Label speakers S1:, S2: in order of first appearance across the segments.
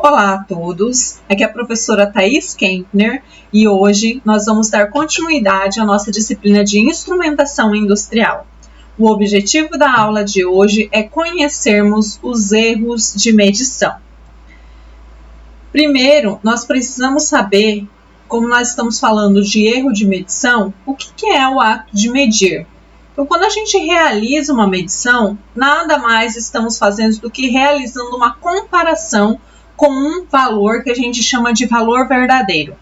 S1: Olá a todos, aqui é a professora Thaís Kempner e hoje nós vamos dar continuidade à nossa disciplina de instrumentação industrial. O objetivo da aula de hoje é conhecermos os erros de medição. Primeiro, nós precisamos saber, como nós estamos falando de erro de medição, o que é o ato de medir. Então, quando a gente realiza uma medição, nada mais estamos fazendo do que realizando uma comparação com um valor que a gente chama de valor verdadeiro.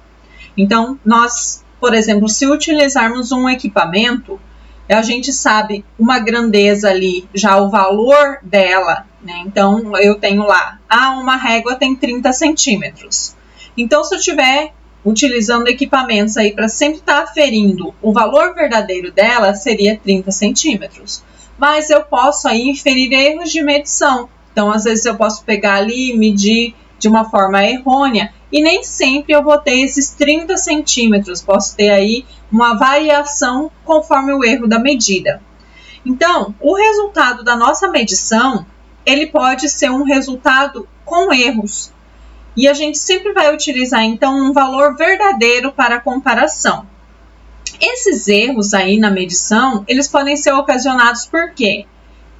S1: Então, nós, por exemplo, se utilizarmos um equipamento, a gente sabe uma grandeza ali, já o valor dela, né? Então, eu tenho lá, uma régua tem 30 centímetros. Então, se eu estiver utilizando equipamentos aí para sempre estar aferindo o valor verdadeiro dela, seria 30 centímetros. Mas eu posso aí inferir erros de medição. Então, às vezes eu posso pegar ali e medir de uma forma errônea e nem sempre eu vou ter esses 30 centímetros, posso ter aí uma variação conforme o erro da medida. Então, o resultado da nossa medição, ele pode ser um resultado com erros. E a gente sempre vai utilizar, então, um valor verdadeiro para a comparação. Esses erros aí na medição, eles podem ser ocasionados por quê?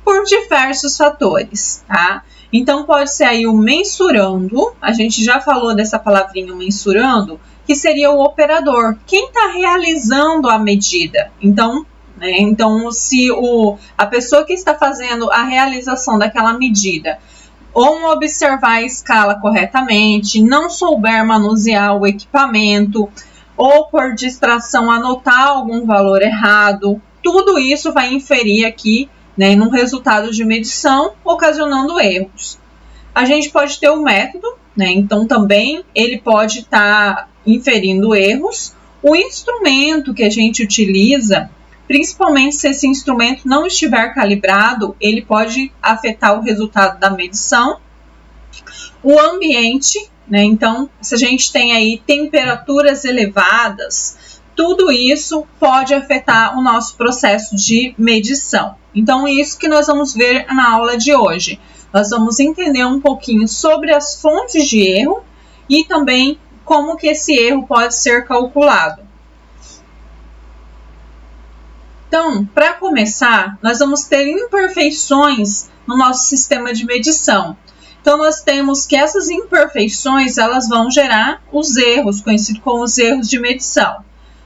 S1: Por diversos fatores, tá? Então, pode ser aí o mensurando, a gente já falou dessa palavrinha mensurando, que seria o operador, quem está realizando a medida. Então, se a pessoa que está fazendo a realização daquela medida ou não observar a escala corretamente, não souber manusear o equipamento, ou por distração anotar algum valor errado, tudo isso vai inferir aqui no resultado de medição, ocasionando erros. A gente pode ter o método, então também ele pode estar inferindo erros. O instrumento que a gente utiliza, principalmente se esse instrumento não estiver calibrado, ele pode afetar o resultado da medição. O ambiente, então se a gente tem aí temperaturas elevadas, tudo isso pode afetar o nosso processo de medição. Então, é isso que nós vamos ver na aula de hoje. Nós vamos entender um pouquinho sobre as fontes de erro e também como que esse erro pode ser calculado. Então, para começar, nós vamos ter imperfeições no nosso sistema de medição. Então, nós temos que essas imperfeições, elas vão gerar os erros, conhecidos como os erros de medição.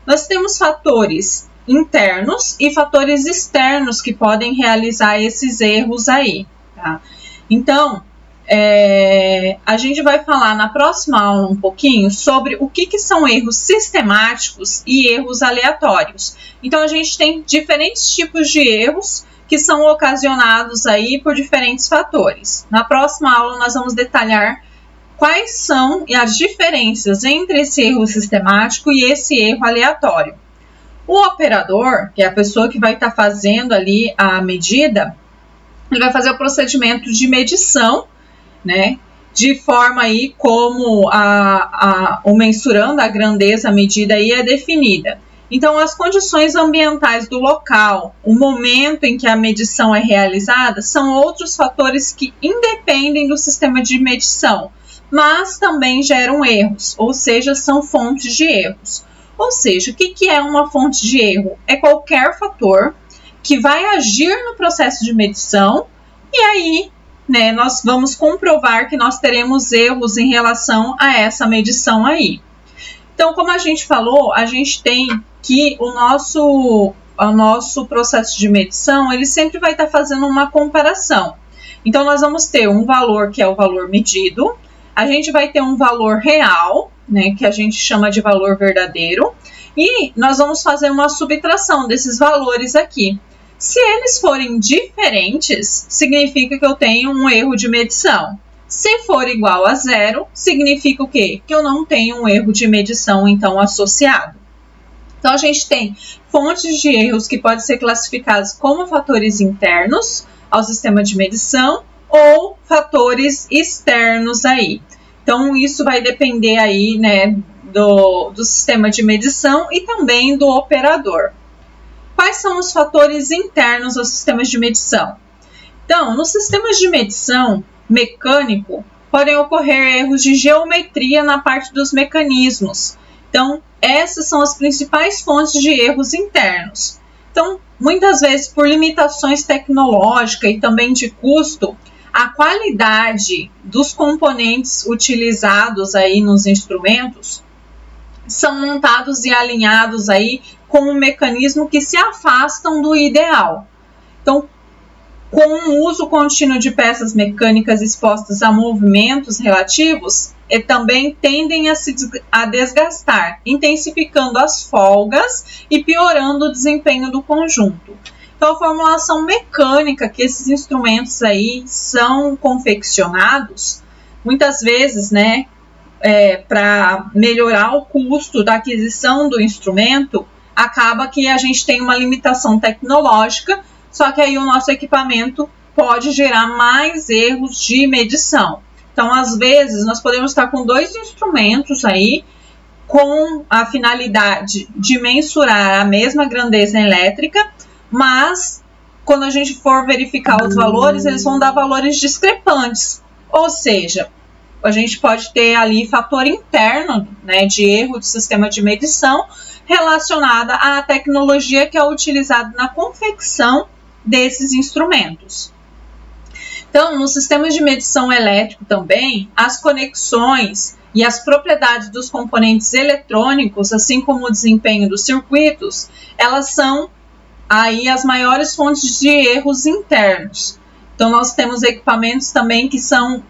S1: Nós temos fatores internos e fatores externos que podem realizar esses erros aí, tá? Então, a gente vai falar na próxima aula um pouquinho sobre o que são erros sistemáticos e erros aleatórios. Então, a gente tem diferentes tipos de erros que são ocasionados aí por diferentes fatores. Na próxima aula, nós vamos detalhar quais são as diferenças entre esse erro sistemático e esse erro aleatório. O operador, que é a pessoa que vai estar fazendo ali a medida, ele vai fazer o procedimento de medição, de forma aí como o mensurando, a grandeza, a medida aí é definida. Então, as condições ambientais do local, o momento em que a medição é realizada, são outros fatores que independem do sistema de medição, mas também geram erros, ou seja, são fontes de erros. Ou seja, o que é uma fonte de erro? É qualquer fator que vai agir no processo de medição e aí, nós vamos comprovar que nós teremos erros em relação a essa medição aí. Então, como a gente falou, a gente tem que o nosso processo de medição, ele sempre vai estar fazendo uma comparação. Então, nós vamos ter um valor que é o valor medido, a gente vai ter um valor real, que a gente chama de valor verdadeiro, e nós vamos fazer uma subtração desses valores aqui. Se eles forem diferentes, significa que eu tenho um erro de medição. Se for igual a zero, significa o quê? Que eu não tenho um erro de medição, então, associado. Então, a gente tem fontes de erros que podem ser classificadas como fatores internos ao sistema de medição ou fatores externos aí. Então, isso vai depender aí, do sistema de medição e também do operador. Quais são os fatores internos aos sistemas de medição? Então, nos sistemas de medição mecânico, podem ocorrer erros de geometria na parte dos mecanismos. Então, essas são as principais fontes de erros internos. Então, muitas vezes, por limitações tecnológicas e também de custo, a qualidade dos componentes utilizados aí nos instrumentos são montados e alinhados aí com um mecanismo que se afastam do ideal. Então, com o uso contínuo de peças mecânicas expostas a movimentos relativos, também tendem a desgastar, intensificando as folgas e piorando o desempenho do conjunto. Então, a formulação mecânica que esses instrumentos aí são confeccionados, muitas vezes, né, para melhorar o custo da aquisição do instrumento, acaba que a gente tem uma limitação tecnológica, só que aí o nosso equipamento pode gerar mais erros de medição. Então, às vezes, nós podemos estar com 2 instrumentos aí, com a finalidade de mensurar a mesma grandeza elétrica, mas quando a gente for verificar os valores, eles vão dar valores discrepantes. Ou seja, a gente pode ter ali fator interno, né, de erro do sistema de medição relacionada à tecnologia que é utilizada na confecção desses instrumentos. Então, nos sistemas de medição elétrico também, as conexões e as propriedades dos componentes eletrônicos, assim como o desempenho dos circuitos, elas são aí as maiores fontes de erros internos. Então, nós temos equipamentos também que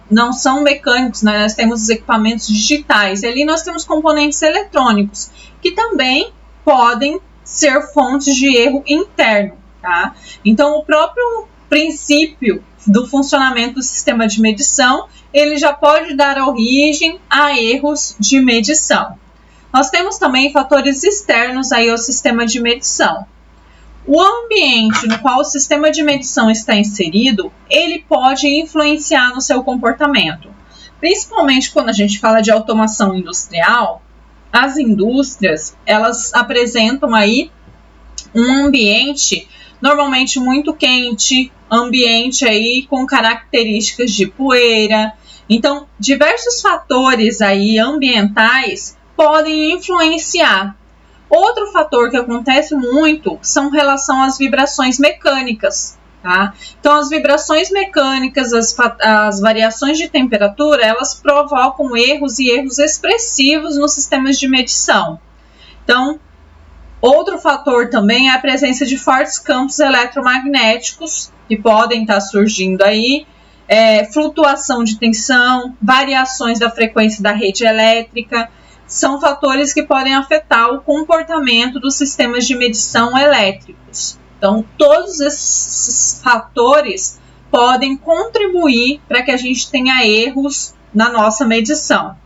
S1: não são mecânicos, né? Nós temos os equipamentos digitais. E ali nós temos componentes eletrônicos, que também podem ser fontes de erro interno, tá? Então, o próprio princípio do funcionamento do sistema de medição, ele já pode dar origem a erros de medição. Nós temos também fatores externos aí ao sistema de medição. O ambiente no qual o sistema de medição está inserido, ele pode influenciar no seu comportamento. Principalmente quando a gente fala de automação industrial, as indústrias, elas apresentam aí um ambiente normalmente muito quente, ambiente aí com características de poeira. Então, diversos fatores aí ambientais podem influenciar. Outro fator que acontece muito são em relação às vibrações mecânicas, tá? Então, as vibrações mecânicas, as variações de temperatura, elas provocam erros e erros expressivos nos sistemas de medição. Então, outro fator também é a presença de fortes campos eletromagnéticos que podem estar surgindo aí, flutuação de tensão, variações da frequência da rede elétrica, são fatores que podem afetar o comportamento dos sistemas de medição elétricos. Então, todos esses fatores podem contribuir para que a gente tenha erros na nossa medição.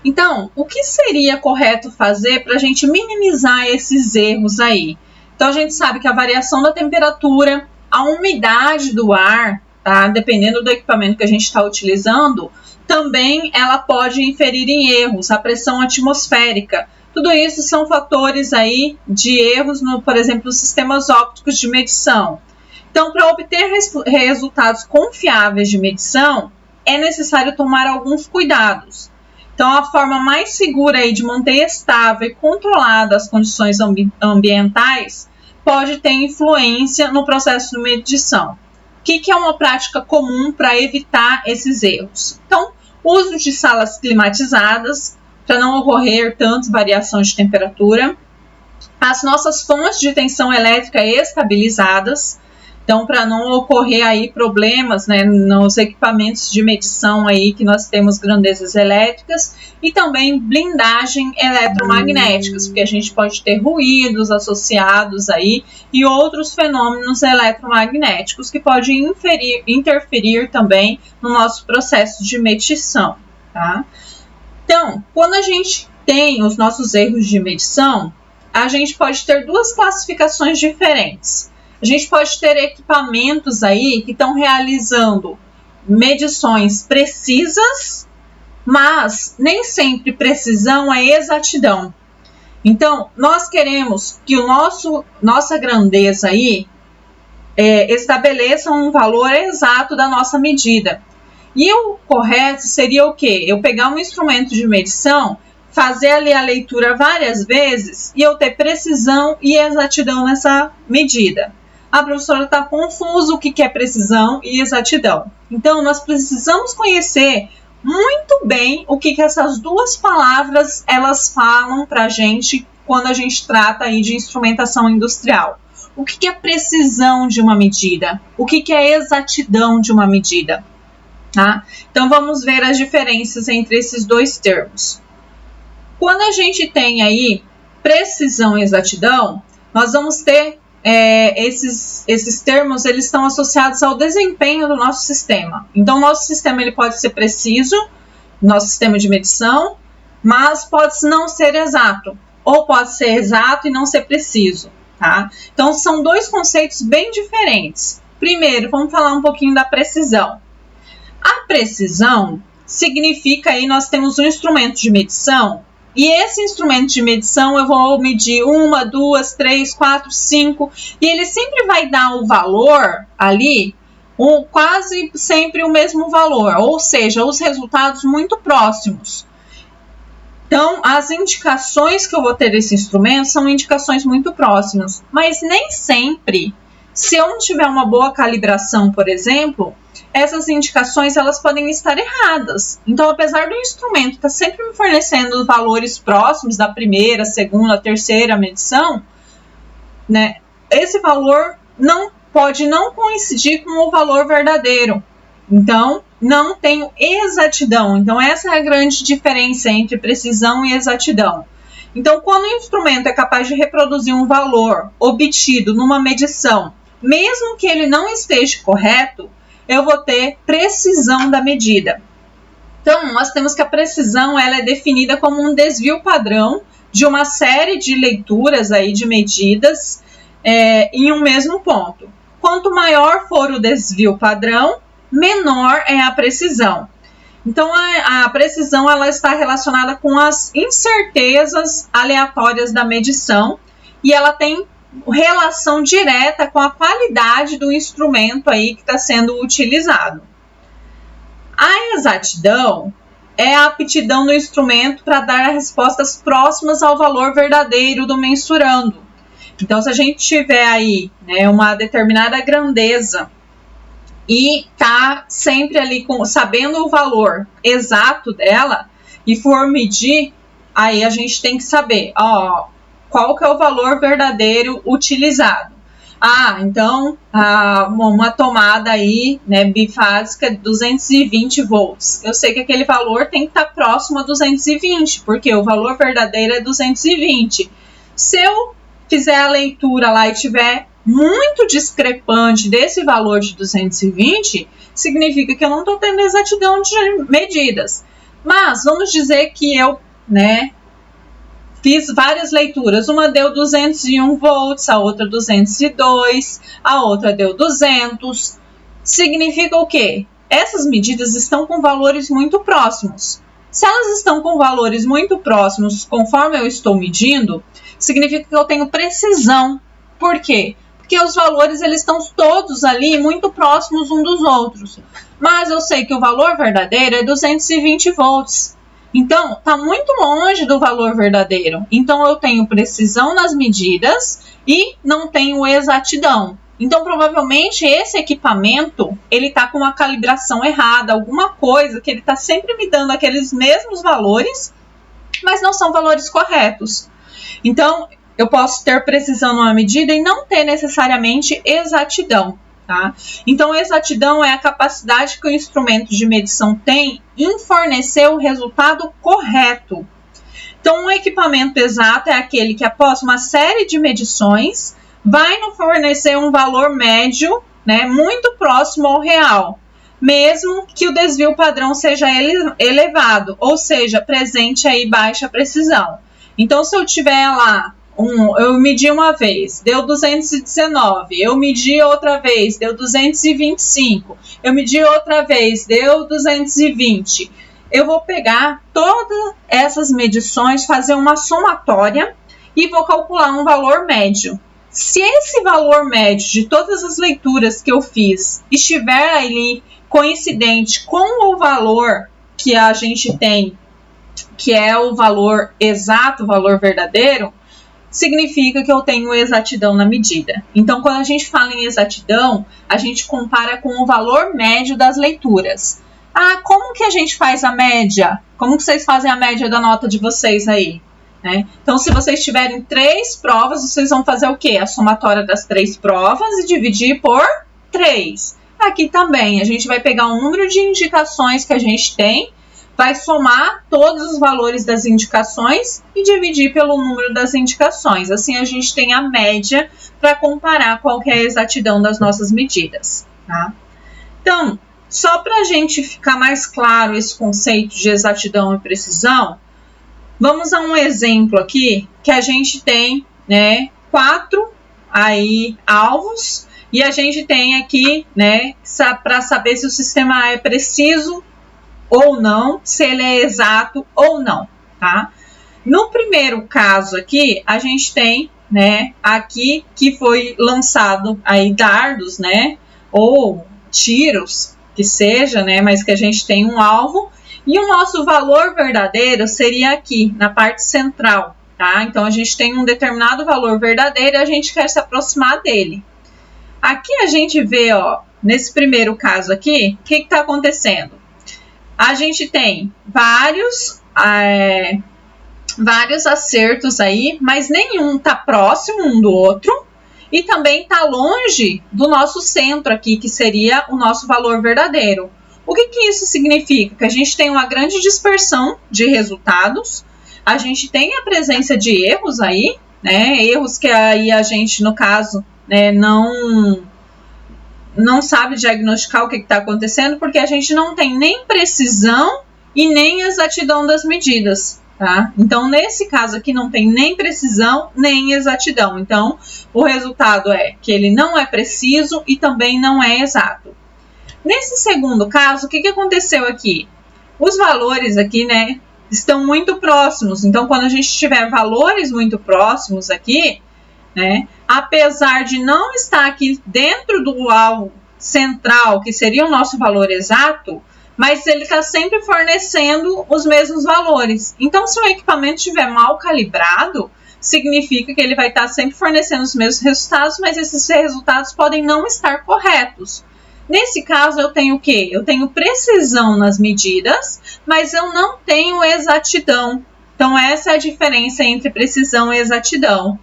S1: Então, o que seria correto fazer para a gente minimizar esses erros aí? Então, a gente sabe que a variação da temperatura, a umidade do ar, tá? Dependendo do equipamento que a gente está utilizando, também ela pode inferir em erros, a pressão atmosférica. Tudo isso são fatores aí de erros, por exemplo, nos sistemas ópticos de medição. Então, para obter resultados confiáveis de medição, é necessário tomar alguns cuidados. Então, a forma mais segura aí de manter estável e controlada as condições ambientais pode ter influência no processo de medição. O que é uma prática comum para evitar esses erros? Então, uso de salas climatizadas, para não ocorrer tantas variações de temperatura. As nossas fontes de tensão elétrica estabilizadas, então, para não ocorrer aí problemas, né, nos equipamentos de medição aí que nós temos grandezas elétricas, e também blindagem eletromagnéticas, porque a gente pode ter ruídos associados aí e outros fenômenos eletromagnéticos que podem interferir também no nosso processo de medição, tá? Então, quando a gente tem os nossos erros de medição, a gente pode ter 2 classificações diferentes. A gente pode ter equipamentos aí que estão realizando medições precisas, mas nem sempre precisão é exatidão. Então, nós queremos que nossa grandeza aí estabeleça um valor exato da nossa medida. E o correto seria o quê? Eu pegar um instrumento de medição, fazer ali a leitura várias vezes e eu ter precisão e exatidão nessa medida. A professora está confusa o que é precisão e exatidão. Então, nós precisamos conhecer muito bem o que essas duas palavras elas falam para a gente quando a gente trata aí de instrumentação industrial. O que é precisão de uma medida? O que é exatidão de uma medida? Tá? Então, vamos ver as diferenças entre esses dois termos. Quando a gente tem aí precisão e exatidão, nós vamos ter esses termos, eles estão associados ao desempenho do nosso sistema. Então, o nosso sistema ele pode ser preciso, nosso sistema de medição, mas pode não ser exato, ou pode ser exato e não ser preciso. Tá? Então, são dois conceitos bem diferentes. Primeiro, vamos falar um pouquinho da precisão. A precisão significa aí nós temos um instrumento de medição e esse instrumento de medição eu vou medir 1, 2, 3, 4, 5 e ele sempre vai dar o valor ali, quase sempre o mesmo valor, ou seja, os resultados muito próximos. Então, as indicações que eu vou ter desse instrumento são indicações muito próximas, mas nem sempre, se eu não tiver uma boa calibração, por exemplo, essas indicações elas podem estar erradas. Então, apesar do instrumento estar sempre me fornecendo valores próximos da primeira, segunda, terceira medição, né, esse valor pode não coincidir com o valor verdadeiro. Então, não tenho exatidão. Então, essa é a grande diferença entre precisão e exatidão. Então, quando o instrumento é capaz de reproduzir um valor obtido numa medição, mesmo que ele não esteja correto, eu vou ter precisão da medida. Então, nós temos que a precisão ela é definida como um desvio padrão de uma série de leituras aí de medidas em um mesmo ponto. Quanto maior for o desvio padrão, menor é a precisão. Então, a precisão ela está relacionada com as incertezas aleatórias da medição e ela tem relação direta com a qualidade do instrumento aí que está sendo utilizado. A exatidão é a aptidão do instrumento para dar respostas próximas ao valor verdadeiro do mensurando. Então, se a gente tiver aí, né, uma determinada grandeza e tá sempre ali sabendo o valor exato dela e for medir, aí a gente tem que saber, qual que é o valor verdadeiro utilizado. Então, uma tomada aí, né, bifásica de 220 volts. Eu sei que aquele valor tem que estar próximo a 220, porque o valor verdadeiro é 220. Se eu fizer a leitura lá e tiver muito discrepante desse valor de 220, significa que eu não estou tendo exatidão de medidas. Mas vamos dizer que eu, fiz várias leituras. Uma deu 201 volts, a outra 202, a outra deu 200. Significa o quê? Essas medidas estão com valores muito próximos. Se elas estão com valores muito próximos, conforme eu estou medindo, significa que eu tenho precisão. Por quê? Porque os valores eles estão todos ali muito próximos uns dos outros. Mas eu sei que o valor verdadeiro é 220 volts. Então, está muito longe do valor verdadeiro. Então, eu tenho precisão nas medidas e não tenho exatidão. Então, provavelmente, esse equipamento, ele está com uma calibração errada, alguma coisa que ele está sempre me dando aqueles mesmos valores, mas não são valores corretos. Então, eu posso ter precisão numa medida e não ter necessariamente exatidão. Tá? Então, exatidão é a capacidade que o instrumento de medição tem em fornecer o resultado correto. Então, um equipamento exato é aquele que, após uma série de medições, vai nos fornecer um valor médio, muito próximo ao real, mesmo que o desvio padrão seja elevado, ou seja, presente aí baixa precisão. Então, se eu tiver lá, eu medi uma vez, deu 219, eu medi outra vez, deu 225, eu medi outra vez, deu 220. Eu vou pegar todas essas medições, fazer uma somatória e vou calcular um valor médio. Se esse valor médio de todas as leituras que eu fiz estiver ali coincidente com o valor que a gente tem, que é o valor exato, o valor verdadeiro, significa que eu tenho exatidão na medida. Então, quando a gente fala em exatidão, a gente compara com o valor médio das leituras. Ah, como que a gente faz a média? Como que vocês fazem a média da nota de vocês aí? Né? Então, se vocês tiverem 3 provas, vocês vão fazer o quê? A somatória das 3 provas e dividir por 3. Aqui também, a gente vai pegar o número de indicações que a gente tem, vai somar todos os valores das indicações e dividir pelo número das indicações. Assim, a gente tem a média para comparar qual que é a exatidão das nossas medidas. Tá? Então, só para a gente ficar mais claro esse conceito de exatidão e precisão, vamos a um exemplo aqui que a gente tem, né, 4 aí alvos e a gente tem aqui, né, para saber se o sistema é preciso ou não, se ele é exato ou não, tá? No primeiro caso aqui, a gente tem, né, aqui que foi lançado aí dardos, né, ou tiros, que seja, né, mas que a gente tem um alvo, e o nosso valor verdadeiro seria aqui, na parte central, tá? Então, a gente tem um determinado valor verdadeiro e a gente quer se aproximar dele. Aqui a gente vê, ó, nesse primeiro caso aqui, o que está acontecendo? A gente tem vários acertos aí, mas nenhum está próximo um do outro e também está longe do nosso centro aqui, que seria o nosso valor verdadeiro. O que isso significa? Que a gente tem uma grande dispersão de resultados, a gente tem a presença de erros aí, né? Erros que aí a gente, no caso, né, não sabe diagnosticar o que está acontecendo, porque a gente não tem nem precisão e nem exatidão das medidas, tá? Então, nesse caso aqui, não tem nem precisão, nem exatidão. Então, o resultado é que ele não é preciso e também não é exato. Nesse segundo caso, o que aconteceu aqui? Os valores aqui, né, estão muito próximos. Então, quando a gente tiver valores muito próximos aqui, né, apesar de não estar aqui dentro do alvo central, que seria o nosso valor exato, mas ele está sempre fornecendo os mesmos valores. Então, se o equipamento estiver mal calibrado, significa que ele vai estar sempre fornecendo os mesmos resultados, mas esses resultados podem não estar corretos. Nesse caso, eu tenho o quê? Eu tenho precisão nas medidas, mas eu não tenho exatidão. Então, essa é a diferença entre precisão e exatidão.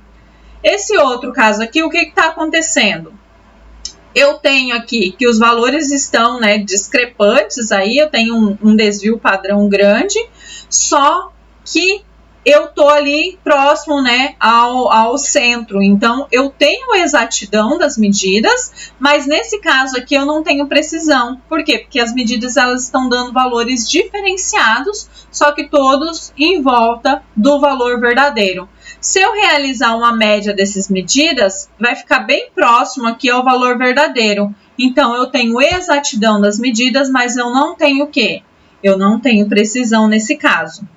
S1: Esse outro caso aqui, o que está acontecendo? Eu tenho aqui que os valores estão, né, discrepantes aí, eu tenho um desvio padrão grande, só que eu estou ali próximo, né, ao centro. Então, eu tenho exatidão das medidas, mas nesse caso aqui eu não tenho precisão. Por quê? Porque as medidas elas estão dando valores diferenciados, só que todos em volta do valor verdadeiro. Se eu realizar uma média dessas medidas, vai ficar bem próximo aqui ao valor verdadeiro. Então, eu tenho exatidão das medidas, mas eu não tenho o quê? Eu não tenho precisão nesse caso.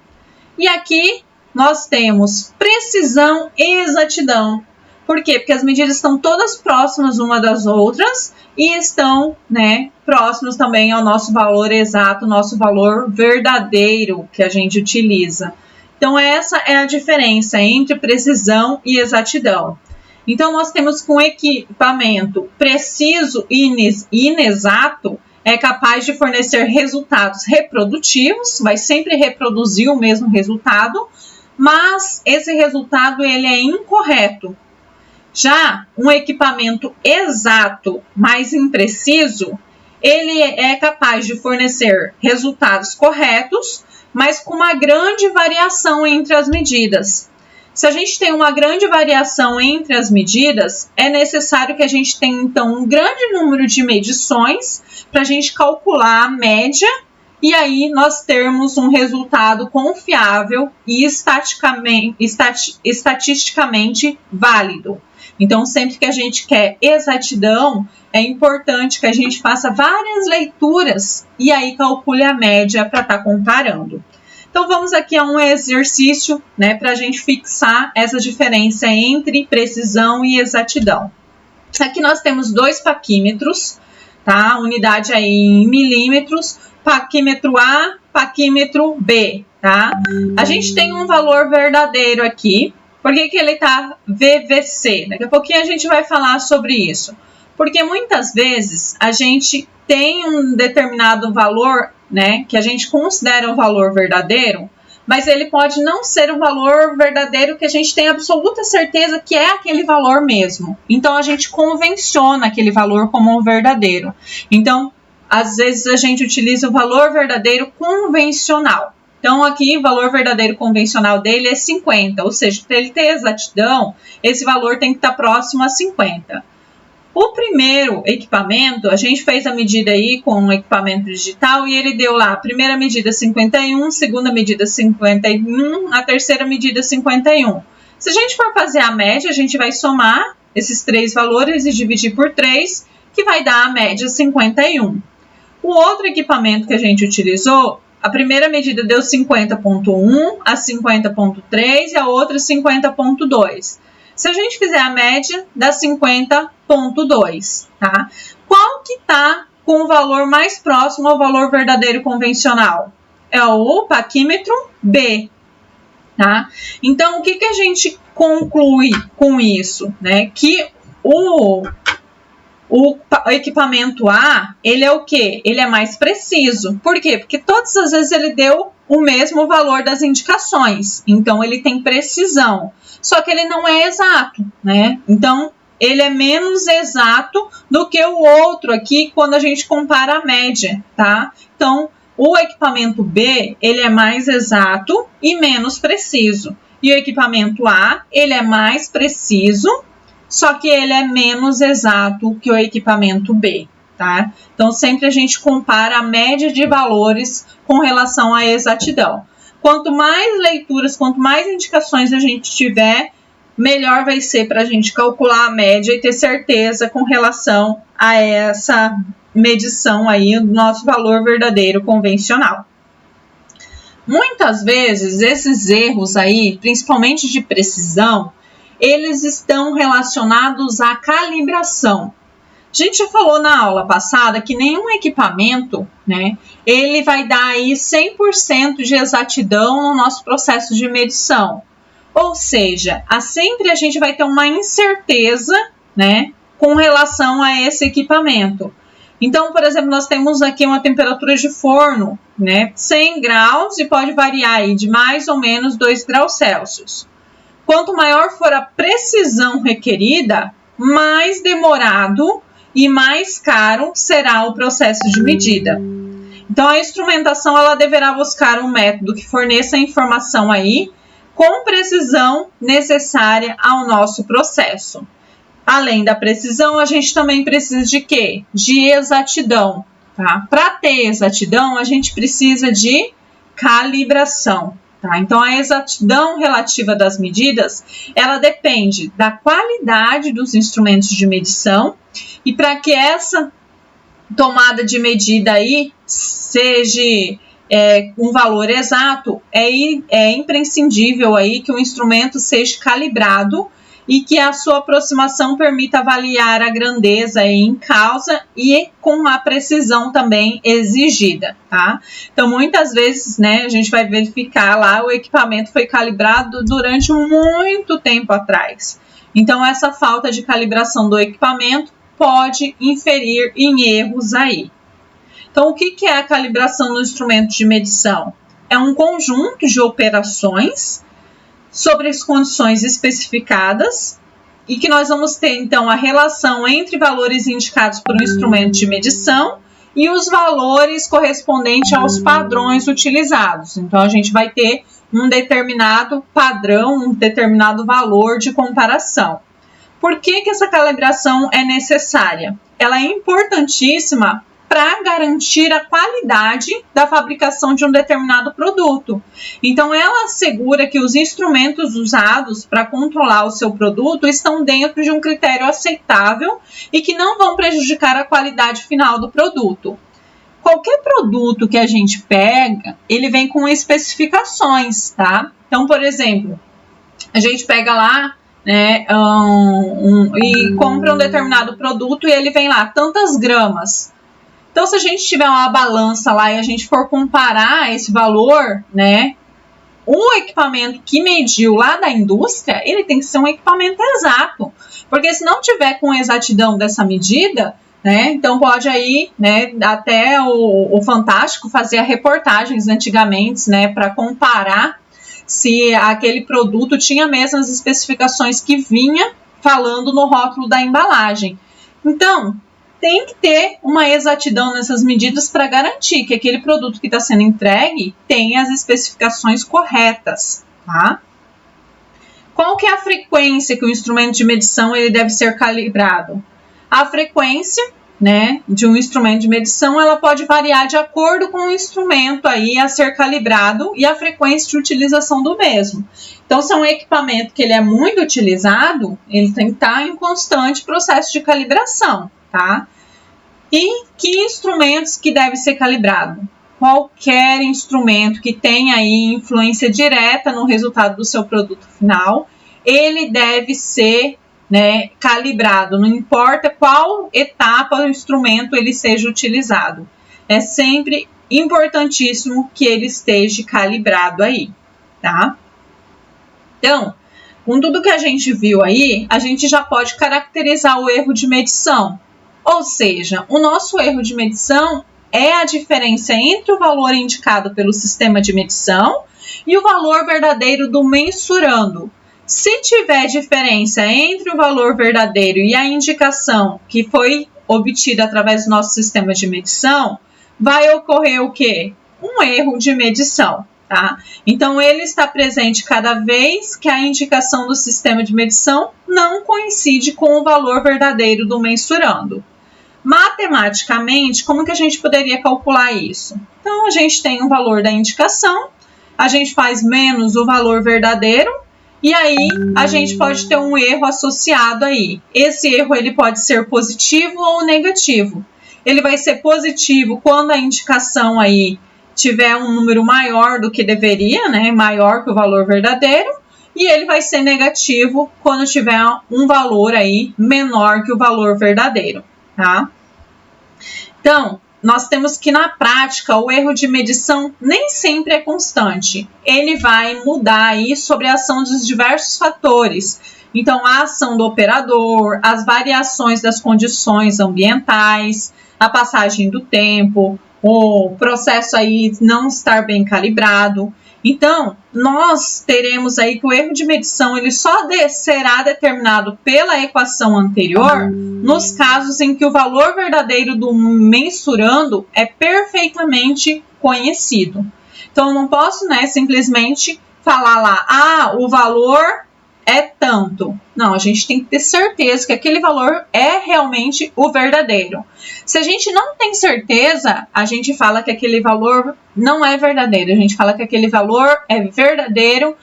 S1: E aqui nós temos precisão e exatidão. Por quê? Porque as medidas estão todas próximas uma das outras e estão, né, próximos também ao nosso valor exato, nosso valor verdadeiro que a gente utiliza. Então, essa é a diferença entre precisão e exatidão. Então, nós temos que um equipamento preciso e inexato é capaz de fornecer resultados reprodutivos, vai sempre reproduzir o mesmo resultado, mas esse resultado ele é incorreto. Já um equipamento exato, mais impreciso, ele é capaz de fornecer resultados corretos, mas com uma grande variação entre as medidas. Se a gente tem uma grande variação entre as medidas, é necessário que a gente tenha, então, um grande número de medições para a gente calcular a média e aí nós termos um resultado confiável e estatisticamente válido. Então, sempre que a gente quer exatidão, é importante que a gente faça várias leituras e aí calcule a média para estar comparando. Então, vamos aqui a um exercício, né, para a gente fixar essa diferença entre precisão e exatidão. Aqui nós temos 2 paquímetros, tá? Unidade aí em milímetros, paquímetro A, paquímetro B, tá? A gente tem um valor verdadeiro aqui. Por que ele tá VVC? Daqui a pouquinho a gente vai falar sobre isso. Porque muitas vezes a gente tem um determinado valor, né, que a gente considera um valor verdadeiro, mas ele pode não ser um valor verdadeiro que a gente tem absoluta certeza que é aquele valor mesmo. Então, a gente convenciona aquele valor como um verdadeiro. Então, às vezes a gente utiliza o valor verdadeiro convencional. Então, aqui, o valor verdadeiro convencional dele é 50, ou seja, para ele ter exatidão, esse valor tem que estar próximo a 50. O primeiro equipamento, a gente fez a medida aí com o equipamento digital e ele deu lá a primeira medida 51, segunda medida 51, a terceira medida 51. Se a gente for fazer a média, a gente vai somar esses três valores e dividir por 3, que vai dar a média 51. O outro equipamento que a gente utilizou, a primeira medida deu 50.1, a 50.3 e a outra 50.2. Se a gente fizer a média, dá 50.2, tá? Qual que tá com o valor mais próximo ao valor verdadeiro convencional? É o paquímetro B, tá? Então, o que a gente conclui com isso, né? Que o equipamento A, ele é o quê? Ele é mais preciso. Por quê? Porque todas as vezes ele deu o mesmo valor das indicações. Então, ele tem precisão. Só que ele não é exato, né? Então, ele é menos exato do que o outro aqui quando a gente compara a média, tá? Então, o equipamento B, ele é mais exato e menos preciso. E o equipamento A, ele é mais preciso, só que ele é menos exato que o equipamento B, tá? Então, sempre a gente compara a média de valores com relação à exatidão. Quanto mais leituras, quanto mais indicações a gente tiver, melhor vai ser para a gente calcular a média e ter certeza com relação a essa medição aí do nosso valor verdadeiro convencional. Muitas vezes, esses erros aí, principalmente de precisão, eles estão relacionados à calibração. A gente já falou na aula passada que nenhum equipamento, né, ele vai dar aí 100% de exatidão no nosso processo de medição. Ou seja, sempre a gente vai ter uma incerteza, né, com relação a esse equipamento. Então, por exemplo, nós temos aqui uma temperatura de forno, né, 100 graus e pode variar aí de mais ou menos 2 graus Celsius. Quanto maior for a precisão requerida, mais demorado e mais caro será o processo de medida. Então, a instrumentação ela deverá buscar um método que forneça a informação aí com precisão necessária ao nosso processo. Além da precisão, a gente também precisa de quê? De exatidão, tá? Para ter exatidão, a gente precisa de calibração. Tá? Então, a exatidão relativa das medidas, ela depende da qualidade dos instrumentos de medição e para que essa tomada de medida aí seja um valor exato, é imprescindível aí que o instrumento seja calibrado e que a sua aproximação permita avaliar a grandeza aí em causa e com a precisão também exigida, tá? Então, muitas vezes, né, a gente vai verificar lá o equipamento foi calibrado durante muito tempo atrás. Então, essa falta de calibração do equipamento pode inferir em erros aí. Então, o que é a calibração no instrumento de medição? É um conjunto de operações sobre as condições especificadas e que nós vamos ter, então, a relação entre valores indicados por um instrumento de medição e os valores correspondentes aos padrões utilizados. Então, a gente vai ter um determinado padrão, um determinado valor de comparação. Por que essa calibração é necessária? Ela é importantíssima para garantir a qualidade da fabricação de um determinado produto. Então, ela assegura que os instrumentos usados para controlar o seu produto estão dentro de um critério aceitável e que não vão prejudicar a qualidade final do produto. Qualquer produto que a gente pega, ele vem com especificações, tá? Então, por exemplo, a gente pega lá, né, e compra um determinado produto e ele vem lá, tantas gramas. Então, se a gente tiver uma balança lá e a gente for comparar esse valor, né, o equipamento que mediu lá da indústria, ele tem que ser um equipamento exato, porque se não tiver com exatidão dessa medida, né, então pode aí, né, até o Fantástico fazia reportagens antigamente, né, para comparar se aquele produto tinha mesmo as especificações que vinha falando no rótulo da embalagem. Então, tem que ter uma exatidão nessas medidas para garantir que aquele produto que está sendo entregue tem as especificações corretas, tá? Qual que é a frequência que o instrumento de medição ele deve ser calibrado? A frequência, né, de um instrumento de medição, ela pode variar de acordo com o instrumento aí a ser calibrado e a frequência de utilização do mesmo. Então, se é um equipamento que ele é muito utilizado, ele tem que estar em constante processo de calibração, tá? E que instrumentos que deve ser calibrado? Qualquer instrumento que tenha aí influência direta no resultado do seu produto final, ele deve ser, né, calibrado, não importa qual etapa do instrumento ele seja utilizado. É sempre importantíssimo que ele esteja calibrado aí, tá? Então, com tudo que a gente viu aí, a gente já pode caracterizar o erro de medição. Ou seja, o nosso erro de medição é a diferença entre o valor indicado pelo sistema de medição e o valor verdadeiro do mensurando. Se tiver diferença entre o valor verdadeiro e a indicação que foi obtida através do nosso sistema de medição, vai ocorrer o quê? Um erro de medição, tá? Então, ele está presente cada vez que a indicação do sistema de medição não coincide com o valor verdadeiro do mensurando. Matematicamente, como que a gente poderia calcular isso? Então, a gente tem o valor da indicação, a gente faz menos o valor verdadeiro, e aí a gente pode ter um erro associado aí. Esse erro ele pode ser positivo ou negativo. Ele vai ser positivo quando a indicação aí tiver um número maior do que deveria, né? Maior que o valor verdadeiro. E ele vai ser negativo quando tiver um valor aí menor que o valor verdadeiro, tá? Então, nós temos que na prática o erro de medição nem sempre é constante. Ele vai mudar aí sobre a ação dos diversos fatores. Então, a ação do operador, as variações das condições ambientais, a passagem do tempo, o processo aí não estar bem calibrado. Então, nós teremos aí que o erro de medição ele só será determinado pela equação anterior nos casos em que o valor verdadeiro do mensurando é perfeitamente conhecido. Então, eu não posso, né, simplesmente falar lá, o valor é tanto. Não, a gente tem que ter certeza que aquele valor é realmente o verdadeiro. Se a gente não tem certeza, a gente fala que aquele valor não é verdadeiro. A gente fala que aquele valor é verdadeiro,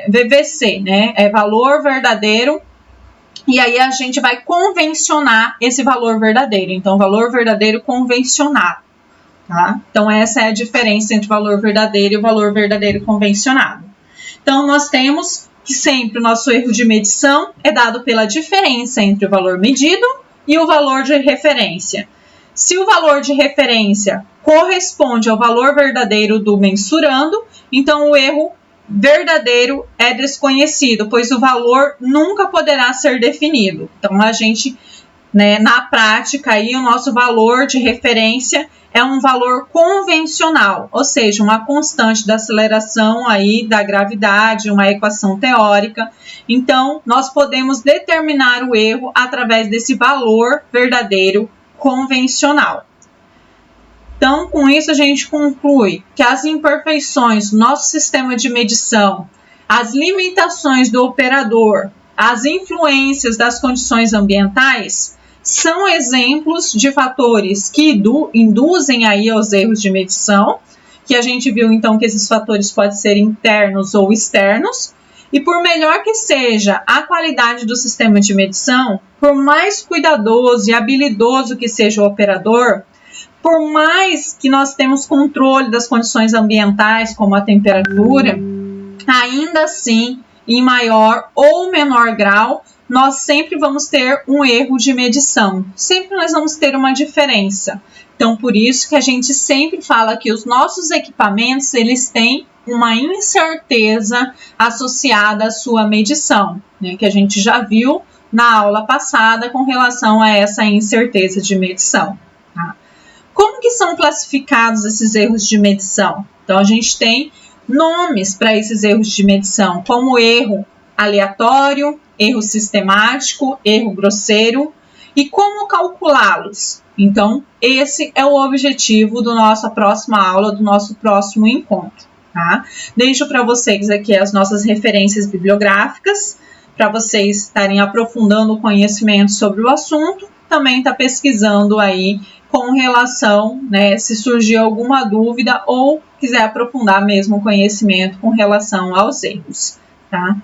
S1: VVC, né? É valor verdadeiro. E aí a gente vai convencionar esse valor verdadeiro. Então, valor verdadeiro convencionado. Tá? Então, essa é a diferença entre o valor verdadeiro e o valor verdadeiro convencionado. Então, nós temos que sempre o nosso erro de medição é dado pela diferença entre o valor medido e o valor de referência. Se o valor de referência corresponde ao valor verdadeiro do mensurando, então o erro verdadeiro é desconhecido, pois o valor nunca poderá ser definido. Então, a gente, né, na prática, aí, o nosso valor de referência é um valor convencional, ou seja, uma constante da aceleração aí da gravidade, uma equação teórica. Então, nós podemos determinar o erro através desse valor verdadeiro convencional. Então, com isso, a gente conclui que as imperfeições do nosso sistema de medição, as limitações do operador, as influências das condições ambientais são exemplos de fatores que induzem aí aos erros de medição, que a gente viu então que esses fatores podem ser internos ou externos, e por melhor que seja a qualidade do sistema de medição, por mais cuidadoso e habilidoso que seja o operador, por mais que nós temos controle das condições ambientais, como a temperatura, ainda assim, em maior ou menor grau, nós sempre vamos ter um erro de medição, sempre nós vamos ter uma diferença. Então, por isso que a gente sempre fala que os nossos equipamentos, eles têm uma incerteza associada à sua medição, né, que a gente já viu na aula passada com relação a essa incerteza de medição. Tá? Como que são classificados esses erros de medição? Então, a gente tem nomes para esses erros de medição, como erro aleatório, erro sistemático, erro grosseiro, e como calculá-los. Então, esse é o objetivo da nossa próxima aula, do nosso próximo encontro. Tá? Deixo para vocês aqui as nossas referências bibliográficas, para vocês estarem aprofundando o conhecimento sobre o assunto, também está pesquisando aí com relação, né, se surgir alguma dúvida ou quiser aprofundar mesmo o conhecimento com relação aos erros. Tá?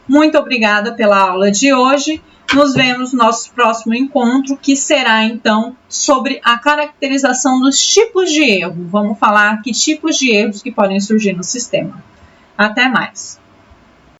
S1: Muito obrigada pela aula de hoje. Nos vemos no nosso próximo encontro, que será, então, sobre a caracterização dos tipos de erro. Vamos falar que tipos de erros que podem surgir no sistema. Até mais!